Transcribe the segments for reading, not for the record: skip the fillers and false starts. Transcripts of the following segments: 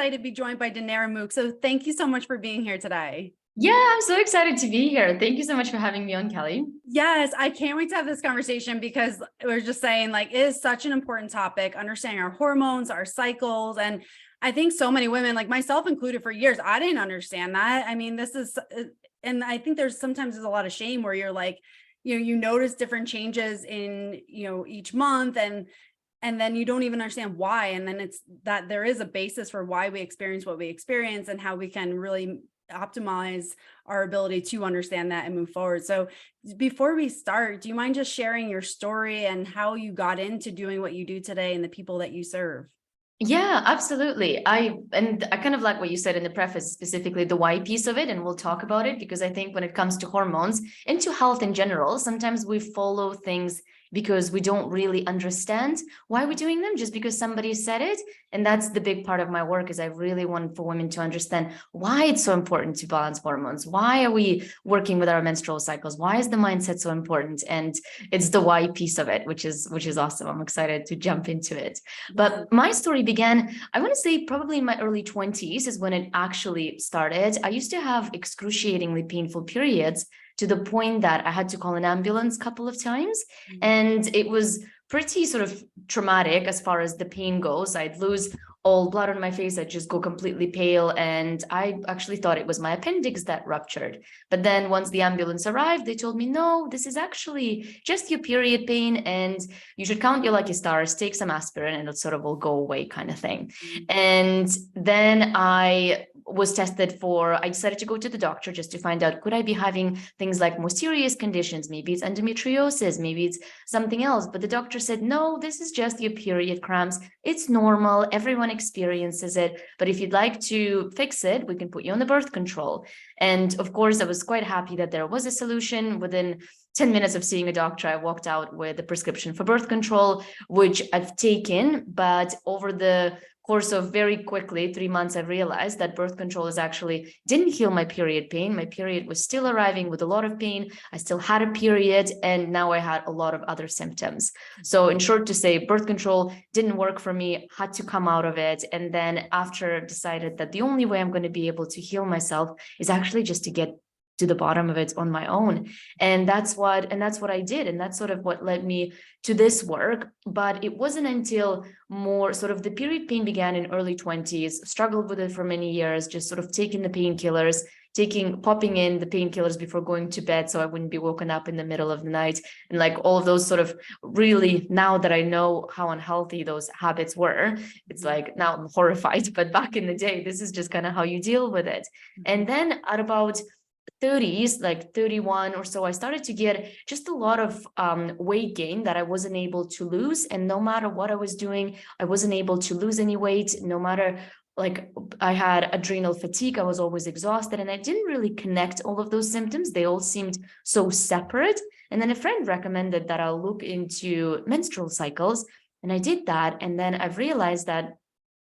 excited to be joined by Dinara Mukh. So thank you so much for being here today. Yeah, I'm so excited to be here. Thank you so much for having me on, Kelly. Yes, I can't wait to have this conversation because we're just saying like it is such an important topic, understanding our hormones, our cycles. And I think so many women, like myself included for years, I didn't understand that. I mean, and I think there's a lot of shame where you're like, you notice different changes in, each month and then you don't even understand why. And then it's that there is a basis for why we experience what we experience and how we can really optimize our ability to understand that and move forward. So before we start, do you mind just sharing your story and how you got into doing what you do today and the people that you serve? Yeah, absolutely. I kind of like what you said in the preface, specifically the why piece of it, and we'll talk about it because I think when it comes to hormones and to health in general, sometimes we follow things because we don't really understand why we're doing them, just because somebody said it. And that's the big part of my work is I really want for women to understand why it's so important to balance hormones. Why are we working with our menstrual cycles? Why is the mindset so important? And it's the why piece of it, which is awesome. I'm excited to jump into it. But my story began, I want to say probably in my early 20s is when it actually started. I used to have excruciatingly painful periods to the point that I had to call an ambulance a couple of times. And it was pretty sort of traumatic as far as the pain goes. I'd lose all blood on my face. I'd just go completely pale. And I actually thought it was my appendix that ruptured. But then once the ambulance arrived, they told me, no, this is actually just your period pain. And you should count your lucky stars, take some aspirin, and it sort of will go away kind of thing. And then I decided to go to the doctor just to find out, could I be having things like more serious conditions? Maybe it's endometriosis, maybe it's something else. But the doctor said, no, this is just your period cramps. It's normal. Everyone experiences it. But if you'd like to fix it, we can put you on the birth control. And of course, I was quite happy that there was a solution. Within 10 minutes of seeing a doctor, I walked out with a prescription for birth control, which I've taken. But over the course of very quickly 3 months, I realized that birth control didn't heal my period pain. My period was still arriving with a lot of pain. I still had a period, and now I had a lot of other symptoms. So in short to say, birth control didn't work for me, had to come out of it. And then after decided that the only way I'm going to be able to heal myself is actually just to get to the bottom of it on my own. And that's what I did. And that's sort of what led me to this work. But it wasn't until more sort of the period pain began in early 20s, struggled with it for many years, just sort of taking the painkillers, popping in the painkillers before going to bed so I wouldn't be woken up in the middle of the night. And like all of those sort of really, now that I know how unhealthy those habits were, it's like now I'm horrified. But back in the day, this is just kind of how you deal with it. And then at about 30s, like 31 or so, I started to get just a lot of weight gain that I wasn't able to lose. And no matter what I was doing, I wasn't able to lose any weight. No matter, like, I had adrenal fatigue, I was always exhausted, and I didn't really connect all of those symptoms. They all seemed so separate. And then a friend recommended that I'll look into menstrual cycles, and I did that. And then I've realized that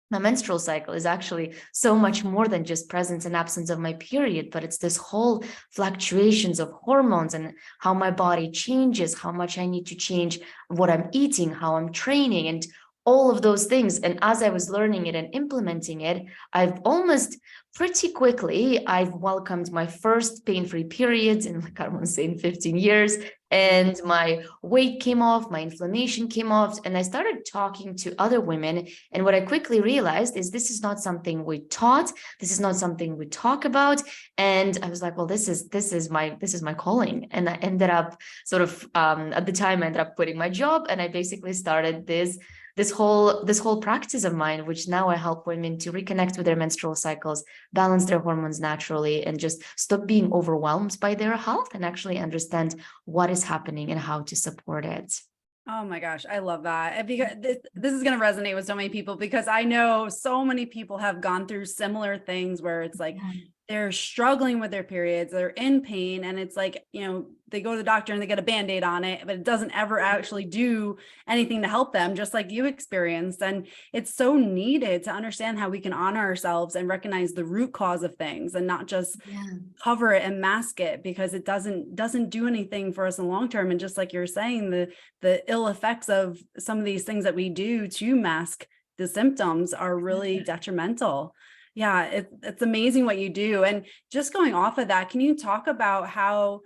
my menstrual cycle is actually so much more than just presence and absence of my period, but it's this whole fluctuations of hormones and how my body changes, how much I need to change what I'm eating, how I'm training, and all of those things. And as I was learning it and implementing it, I've almost pretty quickly, I've welcomed my first pain-free periods in, like, I want to say in 15 years. And my weight came off, my inflammation came off, and I started talking to other women. And what I quickly realized is this is not something we taught. This is not something we talk about. And I was like, well, this is my calling. And I ended up sort of, at the time, I ended up quitting my job, and I basically started this whole practice of mine, which now I help women to reconnect with their menstrual cycles, balance their hormones naturally, and just stop being overwhelmed by their health and actually understand what is happening and how to support it. Oh my gosh, I love that. And because this is going to resonate with so many people, because I know so many people have gone through similar things where it's like they're struggling with their periods, they're in pain, and it's like, they go to the doctor and they get a Band-Aid on it, but it doesn't ever actually do anything to help them, just like you experienced. And it's so needed to understand how we can honor ourselves and recognize the root cause of things and not just cover it and mask it, because it doesn't do anything for us in the long term. And just like you're saying, the ill effects of some of these things that we do to mask the symptoms are really detrimental. Yeah, it's amazing what you do. And just going off of that, can you talk about how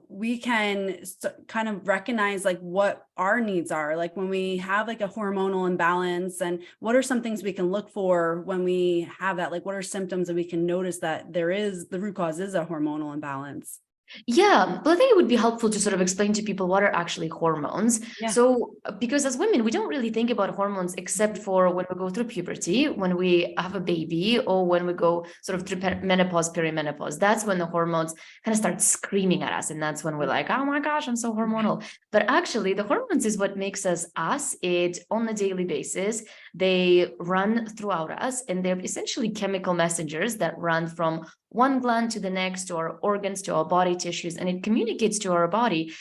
we can kind of recognize like what our needs are, like when we have like a hormonal imbalance, and what are some things we can look for when we have that? Like, what are symptoms that we can notice that the root cause is a hormonal imbalance? Yeah, but I think it would be helpful to sort of explain to people what are actually hormones. Yeah. So, because as women, we don't really think about hormones except for when we go through puberty, when we have a baby, or when we go sort of through menopause, perimenopause. That's when the hormones kind of start screaming at us. And that's when we're like, oh my gosh, I'm so hormonal. But actually, the hormones is what makes us us. It on a daily basis, they run throughout us, and they're essentially chemical messengers that run from one gland to the next, to our organs, to our body tissues, and it communicates to our body,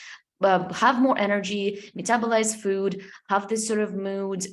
have more energy, metabolize food, have this sort of mood,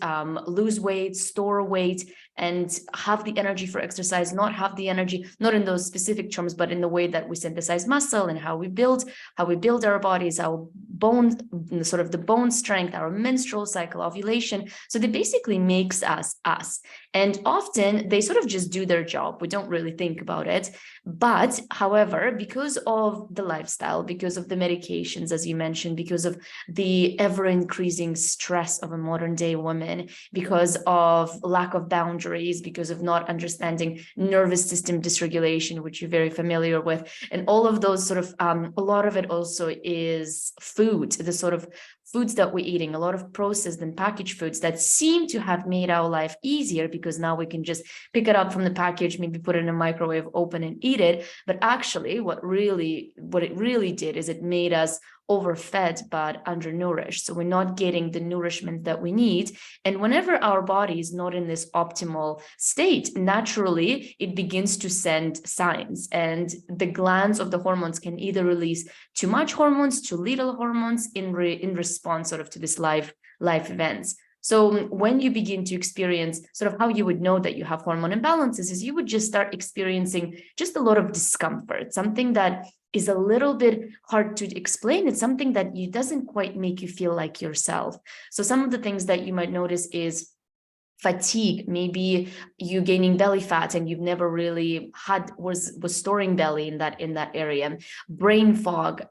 lose weight, store weight, and have the energy for exercise, not have the energy, not in those specific terms, but in the way that we synthesize muscle and how we build our bodies, our bones, sort of the bone strength, our menstrual cycle, ovulation. So they basically makes us us. And often they sort of just do their job. We don't really think about it. But however, because of the lifestyle, because of the medications, as you mentioned, because of the ever increasing stress of a modern day woman, because of lack of boundaries, because of not understanding nervous system dysregulation, which you're very familiar with, and all of those sort of, a lot of it also is food, the sort of foods that we're eating, a lot of processed and packaged foods that seem to have made our life easier because now we can just pick it up from the package, maybe put it in a microwave, open and eat it. But actually what it really did is it made us overfed but undernourished. So we're not getting the nourishment that we need. And whenever our body is not in this optimal state, naturally it begins to send signs, and the glands of the hormones can either release too much hormones, too little hormones in response sort of to this life events. So when you begin to experience sort of how you would know that you have hormone imbalances is you would just start experiencing just a lot of discomfort, something that is a little bit hard to explain. It's something that doesn't quite make you feel like yourself. So some of the things that you might notice is fatigue, maybe you gaining belly fat and you've never really was storing belly in that area, brain fog,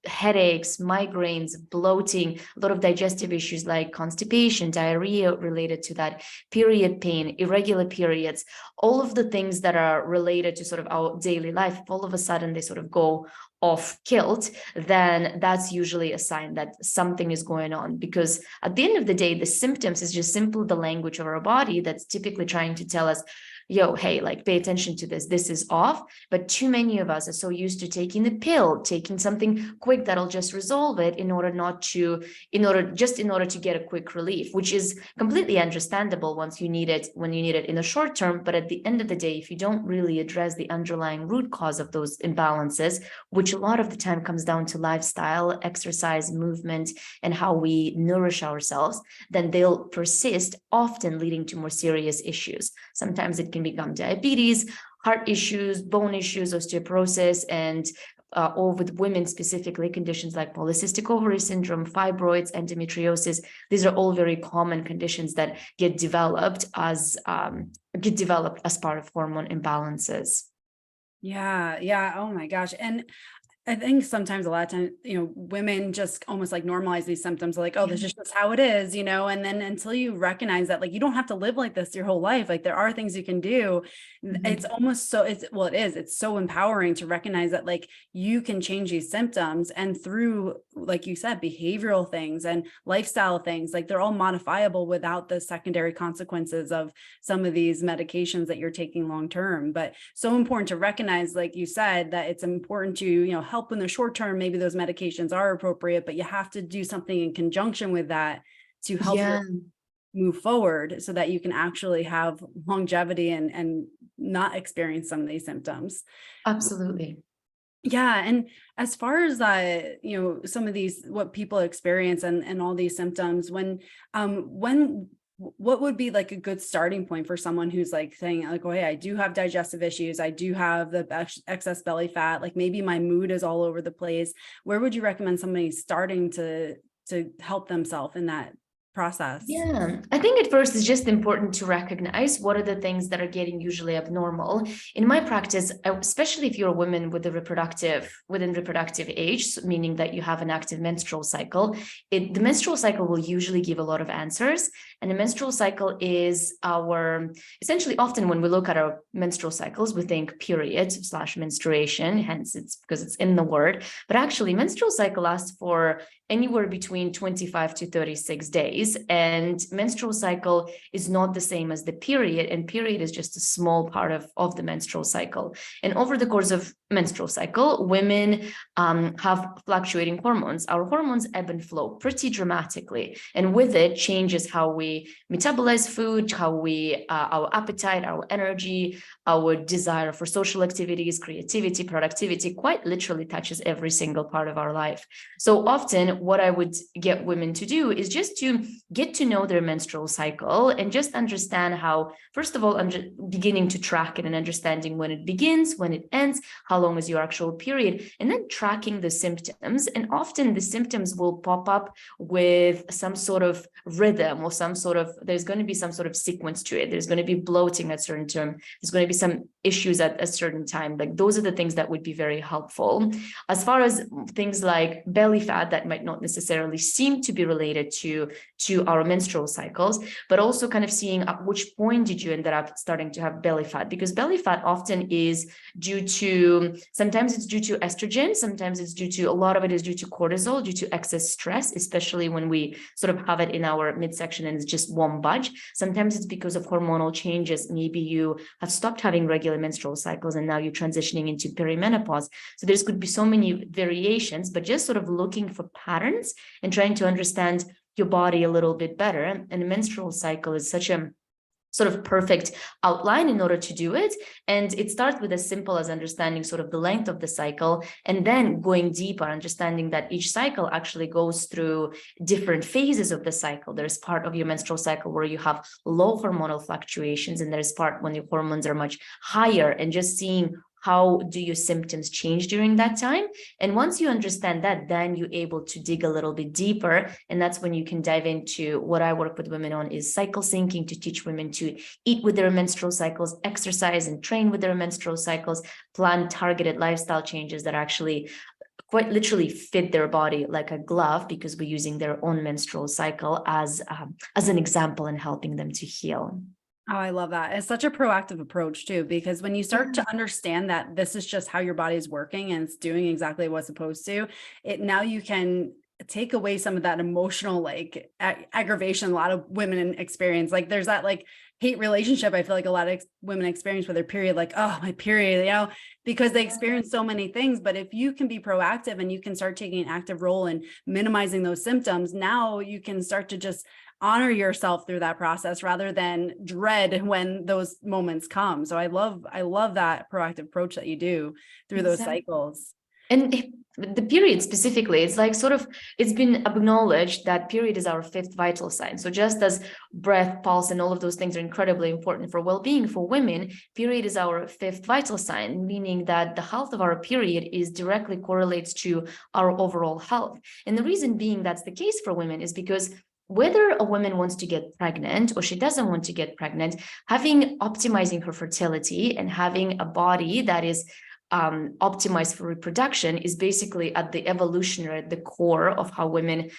headaches, migraines, bloating, a lot of digestive issues like constipation, diarrhea related to that, period pain, irregular periods, all of the things that are related to sort of our daily life, all of a sudden they sort of go off kilt, then that's usually a sign that something is going on. Because at the end of the day, the symptoms is just simply the language of our body that's typically trying to tell us, yo, hey, like pay attention to this is off. But too many of us are so used to taking the pill, taking something quick that'll just resolve it in order to get a quick relief, which is completely understandable when you need it in the short term. But at the end of the day, if you don't really address the underlying root cause of those imbalances, which a lot of the time comes down to lifestyle, exercise, movement, and how we nourish ourselves, then they'll persist, often leading to more serious issues. Sometimes it can become diabetes, heart issues, bone issues, osteoporosis, and or with women specifically, conditions like polycystic ovary syndrome, fibroids, endometriosis. These are all very common conditions that get developed as part of hormone imbalances. Yeah. Oh my gosh. And I think sometimes a lot of times, women just almost like normalize these symptoms like, oh, this is just how it is, and then until you recognize that, like, you don't have to live like this your whole life. Like there are things you can do. It's almost so it's so empowering to recognize that like you can change these symptoms, and through, like you said, behavioral things and lifestyle things, like they're all modifiable without the secondary consequences of some of these medications that you're taking long term. But so important to recognize, like you said, that it's important to, help in the short term. Maybe those medications are appropriate, but you have to do something in conjunction with that to help you move forward so that you can actually have longevity and not experience some of these symptoms. Absolutely. Yeah. And as far as some of these, what people experience and all these symptoms, what would be like a good starting point for someone who's like saying like, oh, hey, I do have digestive issues, I do have the excess belly fat, like maybe my mood is all over the place. Where would you recommend somebody starting to help themselves in that process? Yeah, I think at first it's just important to recognize what are the things that are getting usually abnormal. In my practice, especially if you're a woman with within reproductive age, meaning that you have an active menstrual cycle, the menstrual cycle will usually give a lot of answers. And the menstrual cycle is essentially often when we look at our menstrual cycles, we think period / menstruation, hence it's because it's in the word, but actually menstrual cycle lasts for anywhere between 25 to 36 days. And menstrual cycle is not the same as the period. And period is just a small part of the menstrual cycle. And over the course of menstrual cycle, women have fluctuating hormones. Our hormones ebb and flow pretty dramatically. And with it changes how we metabolize food, our appetite, our energy, our desire for social activities, creativity, productivity, quite literally touches every single part of our life. So often what I would get women to do is just to get to know their menstrual cycle and just understand how, first of all, beginning to track it and understanding when it begins, when it ends, how long is your actual period, and then tracking the symptoms. And often the symptoms will pop up with some sort of rhythm or there's going to be some sort of sequence to it. There's going to be bloating at a certain term. There's going to be some issues at a certain time. Like those are the things that would be very helpful. As far as things like belly fat that might not necessarily seem to be related to our menstrual cycles, but also kind of seeing at which point did you end up starting to have belly fat, because belly fat often is sometimes it's due to estrogen, sometimes it's a lot of it is due to cortisol, due to excess stress, especially when we sort of have it in our midsection and it just won't budge. Sometimes it's because of hormonal changes. Maybe you have stopped having regular menstrual cycles and now you're transitioning into perimenopause. So there's could be so many variations, but just sort of looking for patterns and trying to understand your body a little bit better. And the menstrual cycle is such a sort of perfect outline in order to do it. And it starts with as simple as understanding sort of the length of the cycle, and then going deeper, understanding that each cycle actually goes through different phases of the cycle. There's part of your menstrual cycle where you have low hormonal fluctuations, and there's part when your hormones are much higher, and just seeing how do your symptoms change during that time. And once you understand that, then you're able to dig a little bit deeper. And that's when you can dive into what I work with women on is cycle syncing, to teach women to eat with their menstrual cycles, exercise and train with their menstrual cycles, plan targeted lifestyle changes that actually quite literally fit their body like a glove, because we're using their own menstrual cycle as an example and helping them to heal. Oh, I love that. It's such a proactive approach too, because when you start to understand that this is just how your body is working and it's doing exactly what's supposed to, now you can take away some of that emotional like aggravation a lot of women experience. Like there's that like hate relationship I feel like a lot of women experience with their period, like, oh, my period, because they experience so many things. But if you can be proactive and you can start taking an active role in minimizing those symptoms, now you can start to just honor yourself through that process rather than dread when those moments come. So I love that proactive approach that you do through those cycles. And the period specifically, it's like it's been acknowledged that period is our fifth vital sign. So just as breath, pulse, and all of those things are incredibly important for well-being for women, period is our fifth vital sign, meaning that the health of our period is directly correlates to our overall health. And the reason being that's the case for women is because whether a woman wants to get pregnant or she doesn't want to get pregnant, optimizing her fertility and having a body that is optimized for reproduction is basically at the core of how women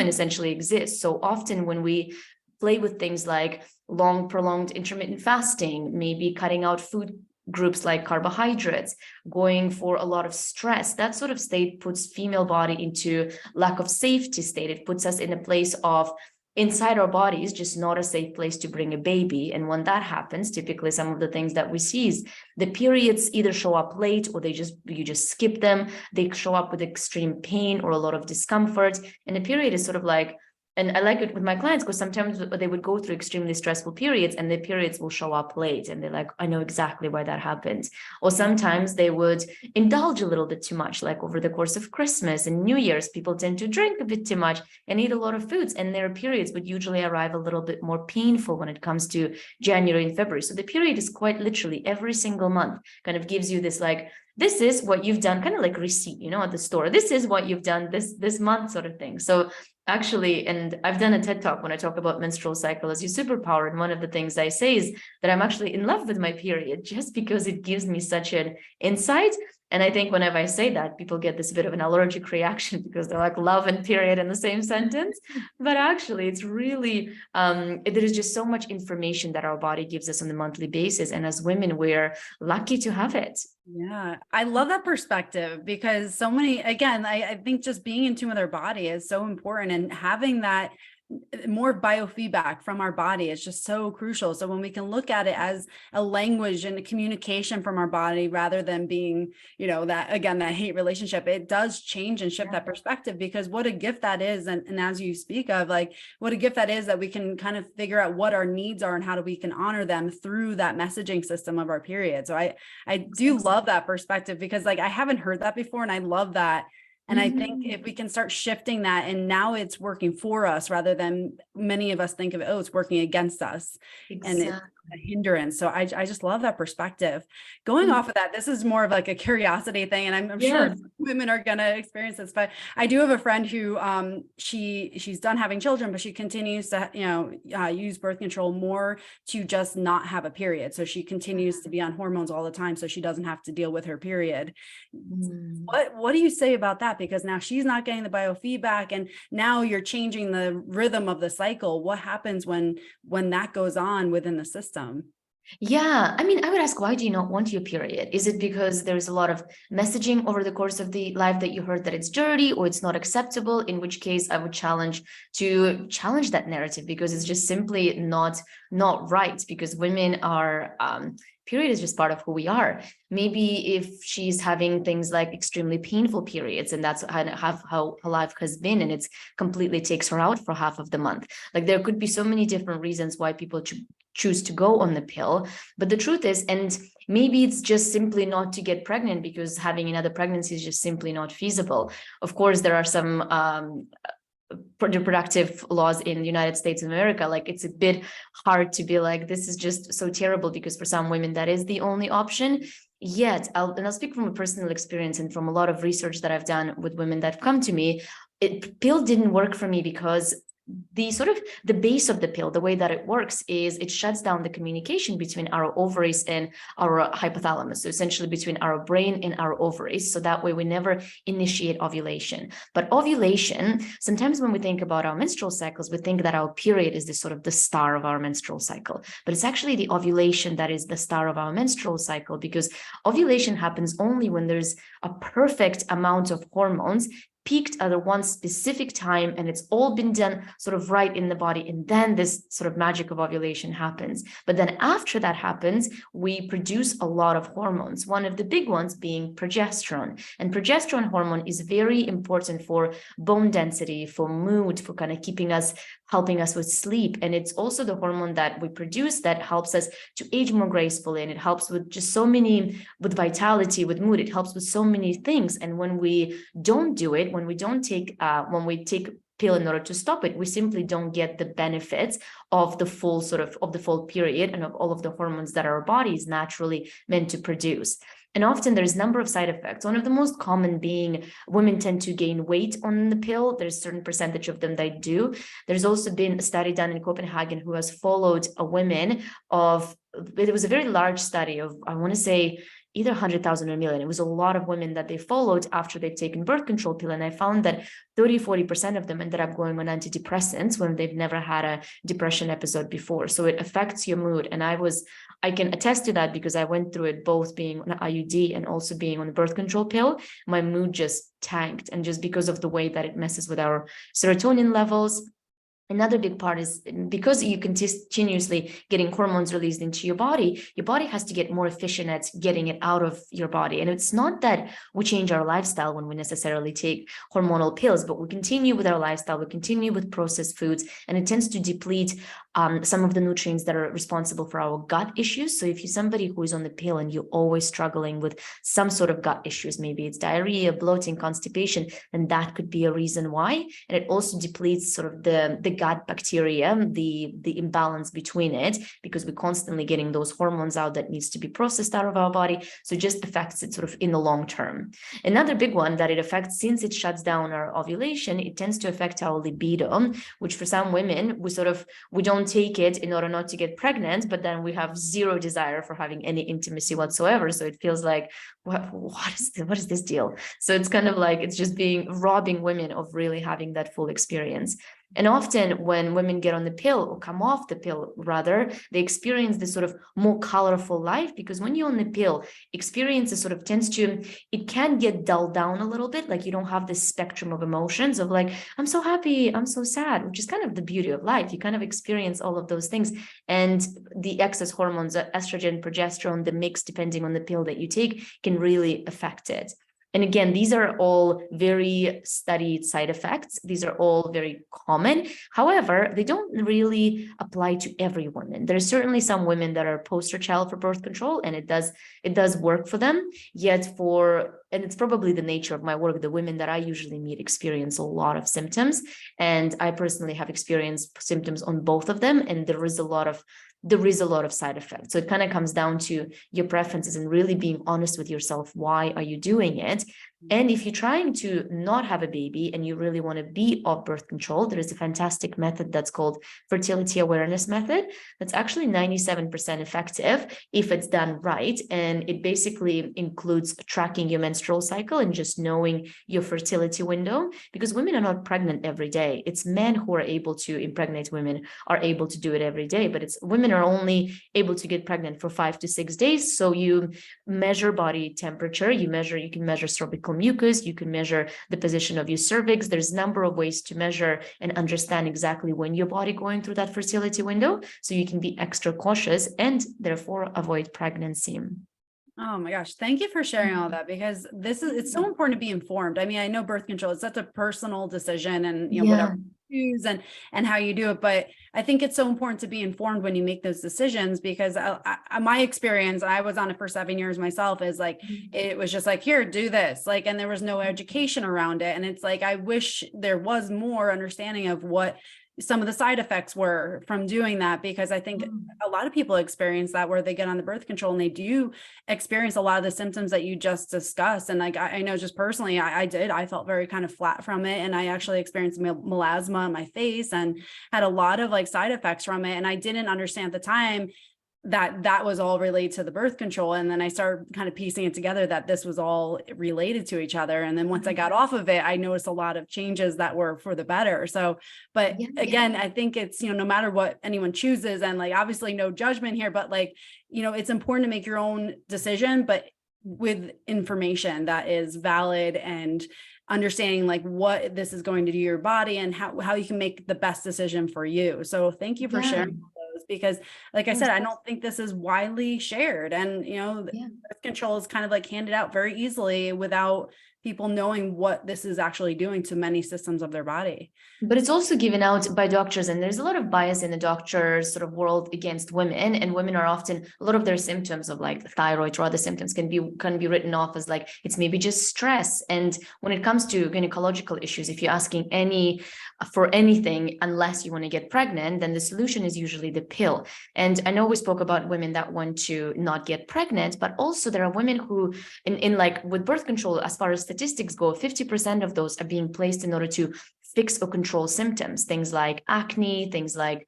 essentially exist. So often when we play with things like long prolonged intermittent fasting, maybe cutting out food groups like carbohydrates, going for a lot of stress, that sort of state puts female body into lack of safety state. It puts us in a place of inside our bodies, just not a safe place to bring a baby. And when that happens, typically some of the things that we see is the periods either show up late or you just skip them. They show up with extreme pain or a lot of discomfort. And the period is sort of like, and I like it with my clients because sometimes they would go through extremely stressful periods and the periods will show up late and they're like, I know exactly why that happened. Or sometimes they would indulge a little bit too much, like over the course of Christmas and New Year's, people tend to drink a bit too much and eat a lot of foods, and their periods would usually arrive a little bit more painful when it comes to January and February. So the period is quite literally every single month kind of gives you this like, this is what you've done, kind of like receipt, at the store. This is what you've done this month sort of thing. So Actually, and I've done a TED talk when I talk about menstrual cycle as your superpower. And one of the things I say is that I'm actually in love with my period just because it gives me such an insight. And I think whenever I say that, people get this bit of an allergic reaction because they're like love and period in the same sentence. But actually, it's really, there is just so much information that our body gives us on a monthly basis. And as women, we're lucky to have it. Yeah, I love that perspective because so many, again, I think just being in tune with our body is so important, and having that more biofeedback from our body is just so crucial. So when we can look at it as a language and a communication from our body rather than being, that, again, that hate relationship, it does change and shift that perspective, because what a gift that is. And as you speak of, like, what a gift that is that we can kind of figure out what our needs are and how we can honor them through that messaging system of our period. So I do love that perspective, because like I haven't heard that before, and I love that. And I think if we can start shifting that, and now it's working for us rather than many of us think of it, oh, it's working against us. And it's a hindrance. So I just love that perspective. Going off of that, this is more of like a curiosity thing, and I'm sure women are going to experience this, but I do have a friend who she's done having children, but she continues to use birth control more to just not have a period. So she continues to be on hormones all the time, so she doesn't have to deal with her period. What do you say about that? Because now she's not getting the biofeedback, and now you're changing the rhythm of the cycle. What happens when that goes on within the system? Yeah, I mean, I would ask, why do you not want your period? Is it because there's a lot of messaging over the course of the life that you heard that it's dirty or it's not acceptable? In which case, I would challenge that narrative, because it's just simply not right. Because women are period is just part of who we are. Maybe if she's having things like extremely painful periods, and that's how her life has been, and it's completely takes her out for half of the month. Like, there could be so many different reasons why people choose to go on the pill. But the truth is, and maybe it's just simply not to get pregnant, because having another pregnancy is just simply not feasible. Of course, there are some reproductive laws in the United States of America. Like, it's a bit hard to be like, this is just so terrible, because for some women that is the only option. Yet I'll speak from a personal experience and from a lot of research that I've done with women that have come to me. Pill didn't work for me because the base of the pill, the way that it works is it shuts down the communication between our ovaries and our hypothalamus. So essentially between our brain and our ovaries. So that way we never initiate ovulation. But ovulation, sometimes when we think about our menstrual cycles, we think that our period is the star of our menstrual cycle. But it's actually the ovulation that is the star of our menstrual cycle, because ovulation happens only when there's a perfect amount of hormones peaked at one specific time, and it's all been done right in the body, and then this magic of ovulation happens. But then after that happens, we produce a lot of hormones, one of the big ones being progesterone. And progesterone hormone is very important for bone density, for mood, for kind of helping us with sleep. And it's also the hormone that we produce that helps us to age more gracefully, and it helps with just with vitality, with mood. It helps with so many things. And when we don't do it, when we take pill in order to stop it, we simply don't get the benefits of the full period and of all of the hormones that our body is naturally meant to produce. And often there's a number of side effects. One of the most common being women tend to gain weight on the pill. There's a certain percentage of them that do. There's also been a study done in Copenhagen who has followed a women it was a very large study of, I want to say, either 100,000 or a million. It was a lot of women that they followed after they'd taken birth control pill. And I found that 30-40% of them ended up going on antidepressants when they've never had a depression episode before. So it affects your mood. And I can attest to that, because I went through it, both being on IUD and also being on the birth control pill. My mood just tanked. And just because of the way that it messes with our serotonin levels. Another big part is because you continuously getting hormones released into your body has to get more efficient at getting it out of your body. And it's not that we change our lifestyle when we necessarily take hormonal pills, but we continue with our lifestyle, we continue with processed foods, and it tends to deplete some of the nutrients that are responsible for our gut issues. So if you're somebody who is on the pill and you're always struggling with some sort of gut issues, maybe it's diarrhea, bloating, constipation, then that could be a reason why. And it also depletes the gut bacteria, the imbalance between it, because we're constantly getting those hormones out that needs to be processed out of our body. So it just affects it sort of in the long term. Another big one that it affects, since it shuts down our ovulation, it tends to affect our libido, which for some women, we don't take it in order not to get pregnant, but then we have zero desire for having any intimacy whatsoever. So it feels like, what is this deal? So it's kind of like, it's just robbing women of really having that full experience. And often when women get on the pill, or come off the pill rather, they experience this sort of more colorful life, because when you're on the pill, experiences sort of it can get dulled down a little bit. Like you don't have this spectrum of emotions of like, I'm so happy, I'm so sad, which is kind of the beauty of life. You kind of experience all of those things. And the excess hormones, estrogen, progesterone, the mix, depending on the pill that you take, can really affect it. And again, these are all very studied side effects. These are all very common. However, they don't really apply to every woman. There's certainly some women that are poster child for birth control, and it does work for them. Yet and it's probably the nature of my work, the women that I usually meet experience a lot of symptoms. And I personally have experienced symptoms on both of them. And there is a lot of side effects. So it kind of comes down to your preferences and really being honest with yourself. Why are you doing it? And if you're trying to not have a baby and you really want to be off birth control, there is a fantastic method that's called fertility awareness method. That's actually 97% effective if it's done right. And it basically includes tracking your menstrual cycle and just knowing your fertility window, because women are not pregnant every day. It's men who are able to impregnate women, are able to do it every day, but women are only able to get pregnant for 5 to 6 days. So you measure body temperature, you can measure cervical mucus, you can measure the position of your cervix. There's a number of ways to measure and understand exactly when your body going through that fertility window, so you can be extra cautious and therefore avoid pregnancy. Oh my gosh. Thank you for sharing all that, because it's so important to be informed. I mean, I know birth control is such a personal decision, and whatever you choose and how you do it. But I think it's so important to be informed when you make those decisions, because my experience, I was on it for 7 years myself, is like, it was just like, here, do this, like, and there was no education around it. And it's like, I wish there was more understanding of what some of the side effects were from doing that, because I think a lot of people experience that, where they get on the birth control and they do experience a lot of the symptoms that you just discussed. And like, I know just personally, I felt very kind of flat from it. And I actually experienced melasma on my face and had a lot of like side effects from it. And I didn't understand at the time that was all related to the birth control. And then I started kind of piecing it together that this was all related to each other. And then once I got off of it, I noticed a lot of changes that were for the better. So, but again, I think it's, no matter what anyone chooses, and like, obviously no judgment here, but like, it's important to make your own decision, but with information that is valid, and understanding like what this is going to do to your body, and how you can make the best decision for you. So thank you for sharing those, because like I said, I don't think this is widely shared, and birth control is kind of like handed out very easily without people knowing what this is actually doing to many systems of their body. But it's also given out by doctors, and there's a lot of bias in the doctors sort of world against women, and women are often, a lot of their symptoms of like thyroid or other symptoms can be written off as like, it's maybe just stress. And when it comes to gynecological issues, if you're asking for anything, unless you want to get pregnant, then the solution is usually the pill. And I know we spoke about women that want to not get pregnant, but also there are women who in like with birth control, as far as statistics go, 50% of those are being placed in order to fix or control symptoms, things like acne, things like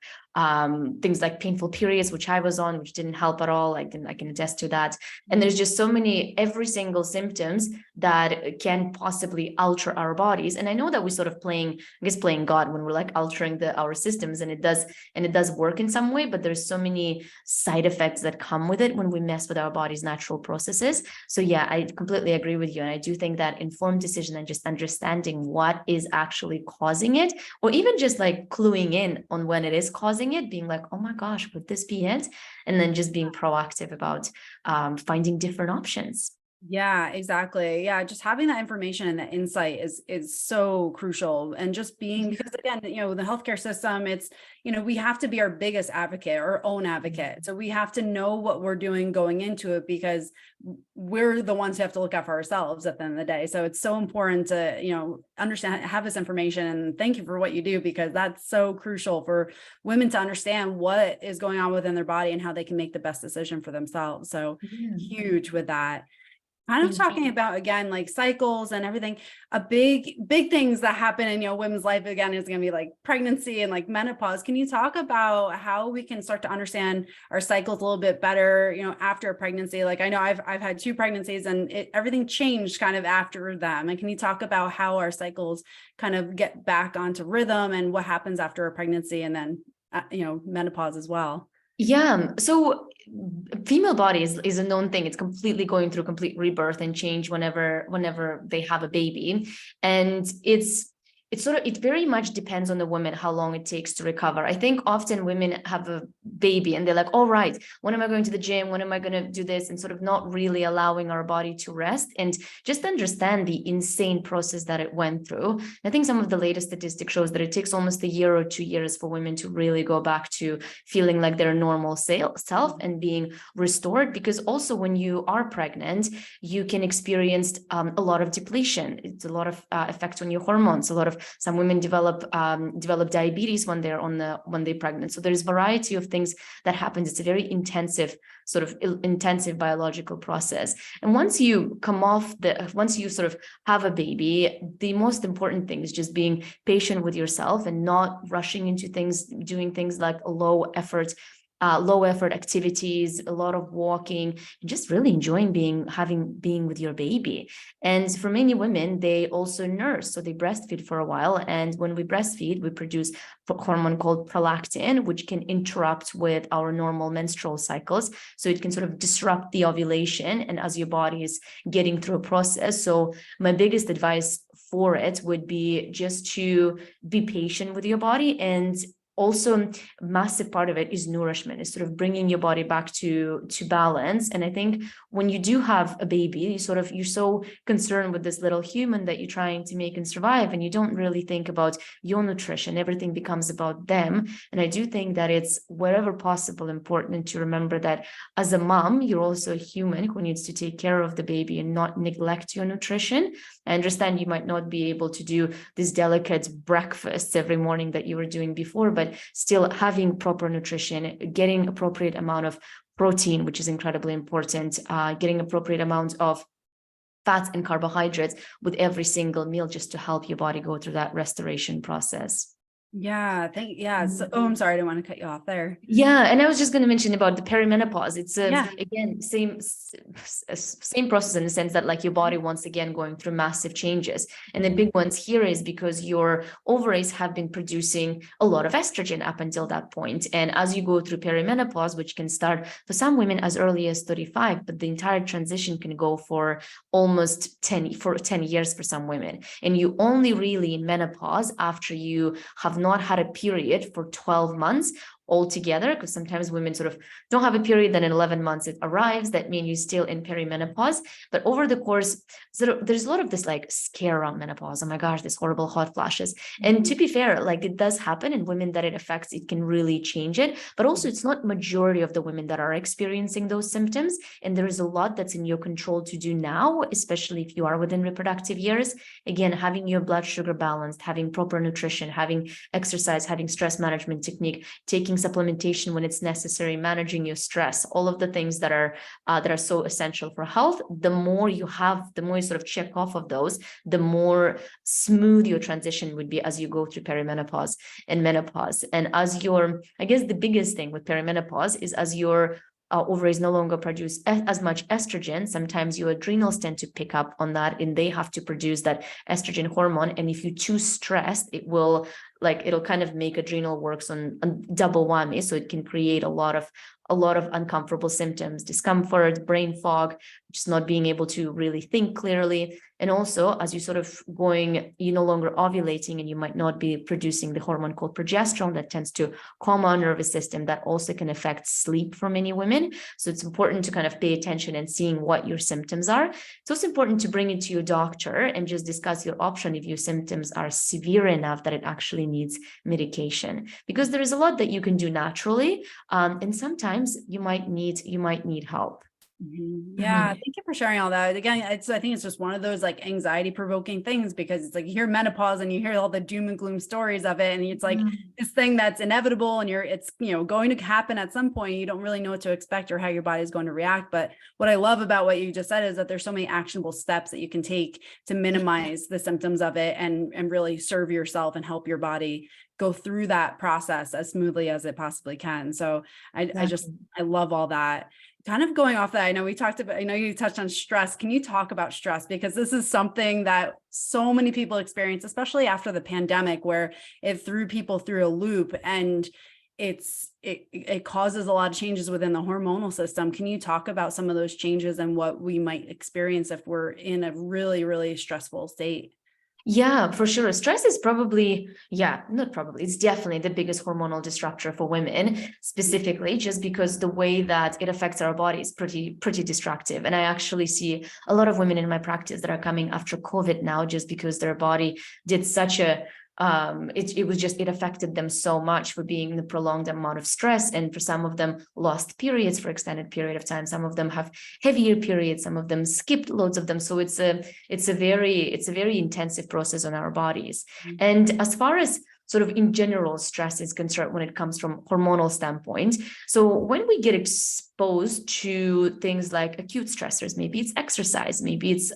painful periods, which I was on, which didn't help at all. I can attest to that. And there's just so many, every single symptoms that can possibly alter our bodies. And I know that we're sort of playing God when we're like altering our systems, and it does work in some way, but there's so many side effects that come with it when we mess with our body's natural processes. So yeah, I completely agree with you. And I do think that informed decision and just understanding what is actually causing it, or even just like cluing in on when it is causing it, being like, oh my gosh, would this be it? And then just being proactive about finding different options. Yeah, exactly. Yeah, just having that information and the insight is so crucial. And just being, because again, the healthcare system, it's, we have to be our biggest advocate, our own advocate. So we have to know what we're doing going into it, because we're the ones who have to look out for ourselves at the end of the day. So it's so important to, understand, have this information, and thank you for what you do, because that's so crucial for women to understand what is going on within their body and how they can make the best decision for themselves. So Yeah. huge with that. Kind of Thank you. talking about, again, like cycles and everything, a big things that happen in, women's life, again, is going to be like pregnancy and like menopause. Can you talk about how we can start to understand our cycles a little bit better, after a pregnancy? Like, I know I've had 2 pregnancies, and everything changed kind of after them. And can you talk about how our cycles kind of get back onto rhythm, and what happens after a pregnancy, and then, menopause as well? Yeah. So female body is a known thing. It's completely going through complete rebirth and change whenever they have a baby. And it very much depends on the woman how long it takes to recover. I think often women have a baby and they're like, all right, when am I going to the gym? When am I going to do this? And sort of not really allowing our body to rest and just understand the insane process that it went through. I think some of the latest statistics shows that it takes almost a year or 2 years for women to really go back to feeling like their normal self and being restored. Because also when you are pregnant, you can experience a lot of depletion. It's a lot of effect on your hormones. Some women develop diabetes when they're pregnant. So there's variety of things that happens. It's a very intensive biological process. And once you sort of have a baby, the most important thing is just being patient with yourself and not rushing into things, doing things like low effort activities, a lot of walking, and just really enjoying being with your baby. And for many women, they also nurse, so they breastfeed for a while. And when we breastfeed, we produce a hormone called prolactin, which can interrupt with our normal menstrual cycles. So it can sort of disrupt the ovulation, and as your body is getting through a process. So my biggest advice for it would be just to be patient with your body. And also a massive part of it is nourishment, is sort of bringing your body back to balance. And I think when you do have a baby, you're so concerned with this little human that you're trying to make and survive, and you don't really think about your nutrition. Everything becomes about them. And I do think that it's wherever possible important to remember that as a mom, you're also a human who needs to take care of the baby and not neglect your nutrition. I understand you might not be able to do these delicate breakfasts every morning that you were doing before, but still having proper nutrition, getting appropriate amount of protein, which is incredibly important, getting appropriate amount of fats and carbohydrates with every single meal, just to help your body go through that restoration process. Yeah. So, I'm sorry, I didn't want to cut you off there. Yeah, and I was just going to mention about the perimenopause. It's Yeah. again same process in the sense that like your body once again going through massive changes, and the big ones here is because your ovaries have been producing a lot of estrogen up until that point, and as you go through perimenopause, which can start for some women as early as 35, but the entire transition can go for almost 10 years for some women, and you only really in menopause after you have not had a period for 12 months altogether, because sometimes women sort of don't have a period, then in 11 months it arrives. That means you're still in perimenopause. But over the course, there's a lot of this like scare around menopause. Oh my gosh, this horrible hot flashes. And to be fair, like it does happen, and women that it affects, it can really change it. But also it's not majority of the women that are experiencing those symptoms. And there is a lot that's in your control to do now, especially if you are within reproductive years. Again, having your blood sugar balanced, having proper nutrition, having exercise, having stress management technique, taking supplementation when it's necessary, managing your stress, all of the things that are so essential for health. The more you sort of check off of those, the more smooth your transition would be as you go through perimenopause and menopause. And I guess the biggest thing with perimenopause is as your ovaries no longer produce as much estrogen, sometimes your adrenals tend to pick up on that, and they have to produce that estrogen hormone. And if you're too stressed, it'll kind of make adrenal works on double whammy. So it can create a lot of a lot of uncomfortable symptoms, discomfort, brain fog, just not being able to really think clearly. And also, as you sort of you're no longer ovulating, and you might not be producing the hormone called progesterone that tends to calm our nervous system. That also can affect sleep for many women. So it's important to kind of pay attention and seeing what your symptoms are. It's also important to bring it to your doctor and just discuss your option if your symptoms are severe enough that it actually needs medication, because there is a lot that you can do naturally, and sometimes you might need help. Yeah, thank you for sharing all that. Again, I think it's just one of those like anxiety provoking things, because it's like you hear menopause and you hear all the doom and gloom stories of it, and it's like this thing that's inevitable, and it's going to happen at some point. You don't really know what to expect or how your body is going to react. But what I love about what you just said is that there's so many actionable steps that you can take to minimize the symptoms of it, and really serve yourself and help your body go through that process as smoothly as it possibly can. So I love all that. Kind of going off that, I know you touched on stress. Can you talk about stress? Because this is something that so many people experience, especially after the pandemic, where it threw people through a loop, and it causes a lot of changes within the hormonal system. Can you talk about some of those changes and what we might experience if we're in a really, really stressful state? Yeah, for sure. Stress is it's definitely the biggest hormonal disruptor for women, specifically just because the way that it affects our body is pretty destructive. And I actually see a lot of women in my practice that are coming after COVID now, just because their body did such a it affected them so much for being in the prolonged amount of stress. And for some of them lost periods for extended period of time. Some of them have heavier periods, some of them skipped loads of them. So it's a very intensive process on our bodies. And as far as sort of in general stress is concerned, when it comes from hormonal standpoint, so when we get exposed to things like acute stressors, maybe it's exercise, maybe it's